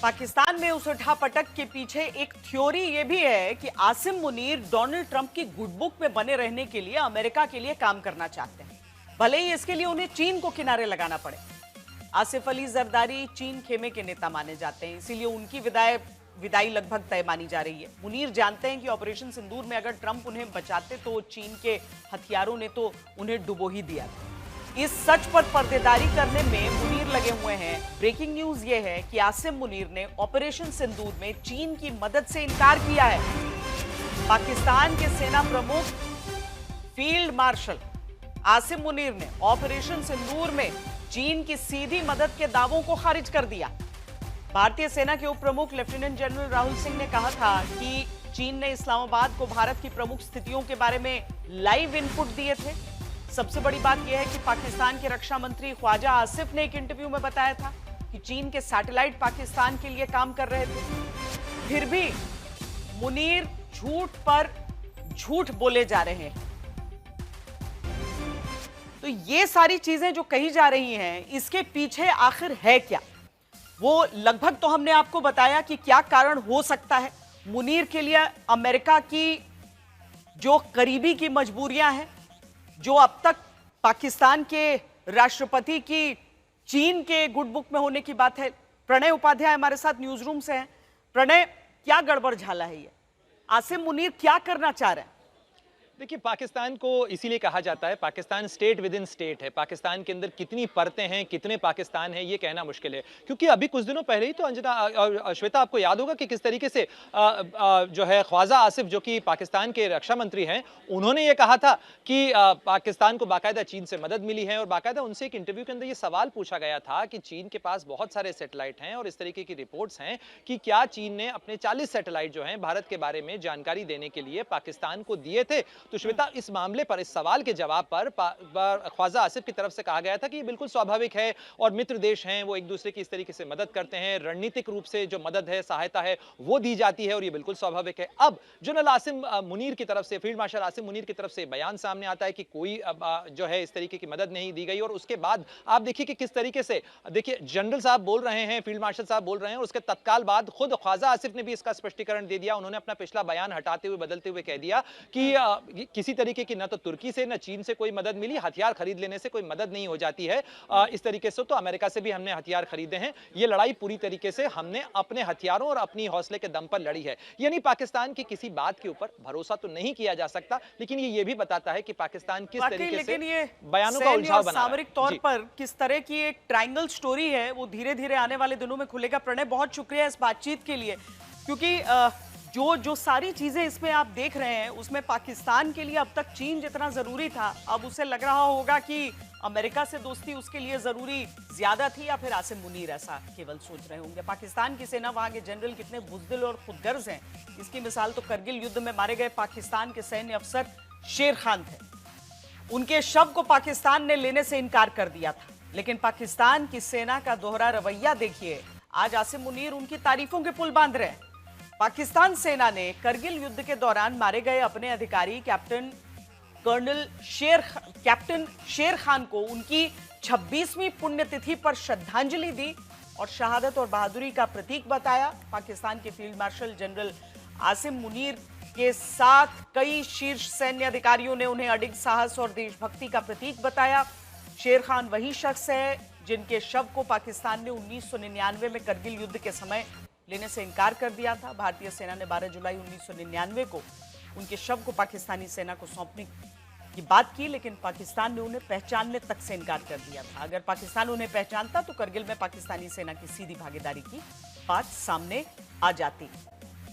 पाकिस्तान में उस उठापटक के पीछे एक थ्योरी ये भी है कि आसिम मुनीर डोनाल्ड ट्रंप की गुड बुक में बने रहने के लिए अमेरिका के लिए काम करना चाहते हैं, भले ही इसके लिए उन्हें चीन को किनारे लगाना पड़े। आसिफ अली जरदारी चीन खेमे के नेता माने जाते हैं, इसीलिए उनकी विदाई लगभग तय मानी जा रही है। मुनीर जानते हैं कि ऑपरेशन सिंदूर में अगर ट्रंप उन्हें बचाते तो चीन के हथियारों ने तो उन्हें डुबो ही दिया था। इस सच पर पर्देदारी करने में मुनीर लगे हुए हैं। ब्रेकिंग न्यूज ये है कि आसिम मुनीर ने ऑपरेशन सिंदूर में चीन की मदद से इनकार किया है। पाकिस्तान के सेना प्रमुख फील्ड मार्शल आसिम मुनीर ने ऑपरेशन सिंदूर में चीन की सीधी मदद के दावों को खारिज कर दिया। भारतीय सेना के उप प्रमुख लेफ्टिनेंट जनरल राहुल सिंह ने कहा था कि चीन ने इस्लामाबाद को भारत की प्रमुख स्थितियों के बारे में लाइव इनपुट दिए थे। सबसे बड़ी बात यह है कि पाकिस्तान के रक्षा मंत्री ख्वाजा आसिफ ने एक इंटरव्यू में बताया था कि चीन के सैटेलाइट पाकिस्तान के लिए काम कर रहे थे। फिर भी मुनीर झूठ पर झूठ बोले जा रहे हैं। तो ये सारी चीजें जो कही जा रही हैं, इसके पीछे आखिर है क्या? वो लगभग तो हमने आपको बताया कि क्या कारण हो सकता है। मुनीर के लिए अमेरिका की जो करीबी की मजबूरियां हैं, जो अब तक पाकिस्तान के राष्ट्रपति की चीन के गुड बुक में होने की बात है। प्रणय उपाध्याय हमारे साथ न्यूज रूम से हैं। प्रणय, क्या गड़बड़ झाला है ये? आसिम मुनीर क्या करना चाह रहे हैं? देखिए, पाकिस्तान को इसीलिए कहा जाता है Pakistan state with in state है। पाकिस्तान के अंदर कितनी परतें हैं, कितने पाकिस्तान हैं, ये कहना मुश्किल है। क्योंकि अभी कुछ दिनों पहले ही तो अंजना और श्वेता, आपको याद होगा कि किस तरीके से जो है ख्वाजा आसिफ, जो कि पाकिस्तान के रक्षा मंत्री हैं, उन्होंने ये कहा था कि पाकिस्तान को बाकायदा चीन से मदद मिली है। और बाकायदा उनसे एक इंटरव्यू के अंदर ये सवाल पूछा गया था कि चीन के पास बहुत सारे सैटेलाइट हैं और इस तरीके की रिपोर्ट्स हैं कि क्या चीन ने अपने 40 सैटेलाइट जो हैं भारत के बारे में जानकारी देने के लिए पाकिस्तान को दिए थे। तो श्वेता, इस मामले पर, इस सवाल के जवाब पर ख्वाजा आसिफ की तरफ से कहा गया था कि ये बिल्कुल स्वाभाविक है और मित्र देश हैं, वो एक दूसरे की इस तरीके से मदद करते हैं। रणनीतिक रूप से जो मदद है, सहायता है, वो दी जाती है और ये बिल्कुल स्वाभाविक है। अब जनरल आसिम मुनीर की तरफ से, फील्ड मार्शल आसिम मुनीर की तरफ से बयान सामने आता है कि कोई जो है इस तरीके की मदद नहीं दी गई। और उसके बाद आप देखिए कि किस तरीके से, देखिए, जनरल साहब बोल रहे हैं, फील्ड मार्शल साहब बोल रहे हैं, और उसके तत्काल बाद खुद ख्वाजा आसिफ ने भी इसका स्पष्टीकरण दे दिया। उन्होंने अपना पिछला बयान हटाते हुए, बदलते हुए कह दिया कि किसी तरीके की न तो तुर्की से न चीन से कोई मदद मिली, हथियार खरीद लेने से कोई मदद नहीं हो जाती है। इस तरीके से तो अमेरिका से भी हमने हथियार खरीदे हैं। ये लड़ाई पूरी तरीके से हमने अपने हथियारों और अपनी हौसले के दम पर लड़ी है। यानी पाकिस्तान की किसी बात के ऊपर भरोसा तो नहीं किया जा सकता, लेकिन ये भी बताता है कि पाकिस्तान किस तरीके से बयानों का उलझाव बना रहा है। सामरिक तौर पर किस तरह की एक ट्रायंगल स्टोरी है, वो धीरे धीरे आने वाले दिनों में खुलेगा। प्रणय, बहुत शुक्रिया इस बातचीत के लिए, क्योंकि जो सारी चीजें इसमें आप देख रहे हैं, उसमें पाकिस्तान के लिए अब तक चीन जितना जरूरी था, अब उसे लग रहा होगा कि अमेरिका से दोस्ती उसके लिए जरूरी ज्यादा थी, या फिर आसिम मुनीर ऐसा केवल सोच रहे होंगे। पाकिस्तान की सेना, वहां के जनरल कितने बुज़दिल और खुदगर्ज हैं, इसकी मिसाल तो करगिल युद्ध में मारे गए पाकिस्तान के सैन्य अफसर शेर खान थे। उनके शव को पाकिस्तान ने लेने से इनकार कर दिया था, लेकिन पाकिस्तान की सेना का दोहरा रवैया देखिए। आज आसिम मुनीर उनकी तारीफों के पुल बांध रहे हैं। पाकिस्तान सेना ने करगिल युद्ध के दौरान मारे गए अपने अधिकारी कैप्टन शेर खान को उनकी 26वीं पुण्यतिथि पर श्रद्धांजलि दी और शहादत और बहादुरी का प्रतीक बताया। पाकिस्तान के field marshal general Asim Munir के साथ कई शीर्ष सैन्य अधिकारियों ने उन्हें अडिग साहस और देशभक्ति का प्रतीक बताया। शेर खान वही शख्स है जिनके शव को पाकिस्तान ने 1999 में करगिल युद्ध के समय लेने से इनकार कर दिया था। भारतीय सेना ने 12 जुलाई 1999 को उनके शव को पाकिस्तानी सेना को सौंपने की बात की, लेकिन पाकिस्तान ने उन्हें पहचानने तक से इनकार कर दिया था। अगर पाकिस्तान उन्हें पहचानता तो करगिल में पाकिस्तानी सेना की सीधी भागीदारी की बात सामने आ जाती।